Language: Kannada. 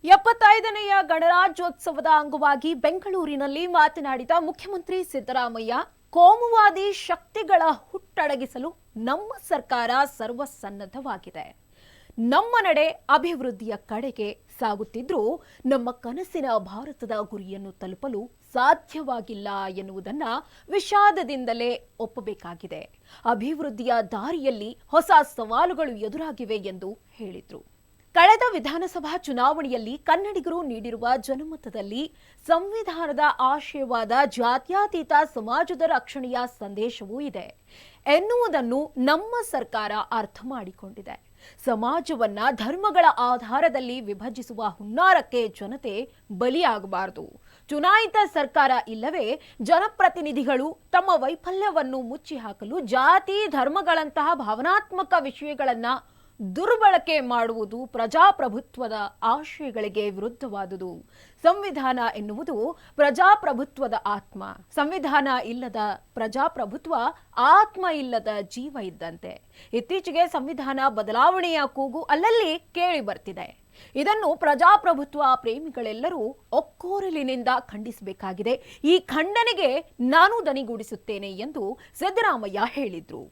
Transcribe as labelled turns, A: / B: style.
A: 75ನೇಯ ಗಣರಾಜ್ಯೋತ್ಸವದ ಅಂಗವಾಗಿ ಬೆಂಗಳೂರಿನಲ್ಲಿ ಮಾತನಾಡಿದ ಮುಖ್ಯಮಂತ್ರಿ ಸಿದ್ದರಾಮಯ್ಯ, ಕೋಮುವಾದಿ ಶಕ್ತಿಗಳ ಹುಟ್ಟಡಗಿಸಲು ನಮ್ಮ ಸರ್ಕಾರ ಸರ್ವಸನ್ನದ್ಧವಾಗಿದೆ. ನಮ್ಮ ನಡೆ ಅಭಿವೃದ್ಧಿಯ ಕಡೆಗೆ ಸಾಗುತ್ತಿದ್ರೂ ನಮ್ಮ ಕನಸಿನ ಭಾರತದ ಗುರಿಯನ್ನು ತಲುಪಲು ಸಾಧ್ಯವಾಗಿಲ್ಲ ಎನ್ನುವುದನ್ನು ವಿಷಾದದಿಂದಲೇ ಒಪ್ಪಬೇಕಾಗಿದೆ. ಅಭಿವೃದ್ಧಿಯ ದಾರಿಯಲ್ಲಿ ಹೊಸ ಸವಾಲುಗಳು ಎದುರಾಗಿವೆ ಎಂದು ಹೇಳಿದರು. ಕಳೆದ ವಿಧಾನಸಭಾ ಚುನಾವಣೆಯಲ್ಲಿ ಕನ್ನಡಿಗರು ನೀಡಿರುವ ಜನಮತದಲ್ಲಿ ಸಂವಿಧಾನದ ಆಶಯವಾದ ಜಾತ್ಯತೀತ ಸಮಾಜದ ರಕ್ಷಣೆಯ ಸಂದೇಶವೂ ಇದೆ ಎನ್ನುವುದನ್ನು ನಮ್ಮ ಸರ್ಕಾರ ಅರ್ಥ ಮಾಡಿಕೊಂಡಿದೆ. ಸಮಾಜವನ್ನ ಧರ್ಮಗಳ ಆಧಾರದಲ್ಲಿ ವಿಭಜಿಸುವ ಹುನ್ನಾರಕ್ಕೆ ಜನತೆ ಬಲಿಯಾಗಬಾರದು. ಚುನಾಯಿತ ಸರ್ಕಾರ ಇಲ್ಲವೇ ಜನಪ್ರತಿನಿಧಿಗಳು ತಮ್ಮ ವೈಫಲ್ಯವನ್ನು ಮುಚ್ಚಿ ಹಾಕಲು ಜಾತಿ ಧರ್ಮಗಳಂತಹ ಭಾವನಾತ್ಮಕ ವಿಷಯಗಳನ್ನ ದುರ್ಬಳಕೆ ಮಾಡುವುದು ಪ್ರಜಾಪ್ರಭುತ್ವದ ಆಶಯಗಳಿಗೆ ವಿರುದ್ಧವಾದುದು. ಸಂವಿಧಾನ ಎನ್ನುವುದು ಪ್ರಜಾಪ್ರಭುತ್ವದ ಆತ್ಮ. ಸಂವಿಧಾನ ಇಲ್ಲದ ಪ್ರಜಾಪ್ರಭುತ್ವ ಆತ್ಮ ಇಲ್ಲದ ಜೀವ ಇದ್ದಂತೆ. ಇತ್ತೀಚೆಗೆ ಸಂವಿಧಾನ ಬದಲಾವಣೆಯ ಕೂಗು ಅಲ್ಲಲ್ಲಿ ಕೇಳಿ ಬರ್ತಿದೆ. ಇದನ್ನು ಪ್ರಜಾಪ್ರಭುತ್ವ ಪ್ರೇಮಿಗಳೆಲ್ಲರೂ ಒಕ್ಕೊರಲಿನಿಂದ ಖಂಡಿಸಬೇಕಾಗಿದೆ. ಈ ಖಂಡನೆಗೆ ನಾನು ದನಿಗೂಡಿಸುತ್ತೇನೆ ಎಂದು ಸಿದ್ದರಾಮಯ್ಯ ಹೇಳಿದ್ರು.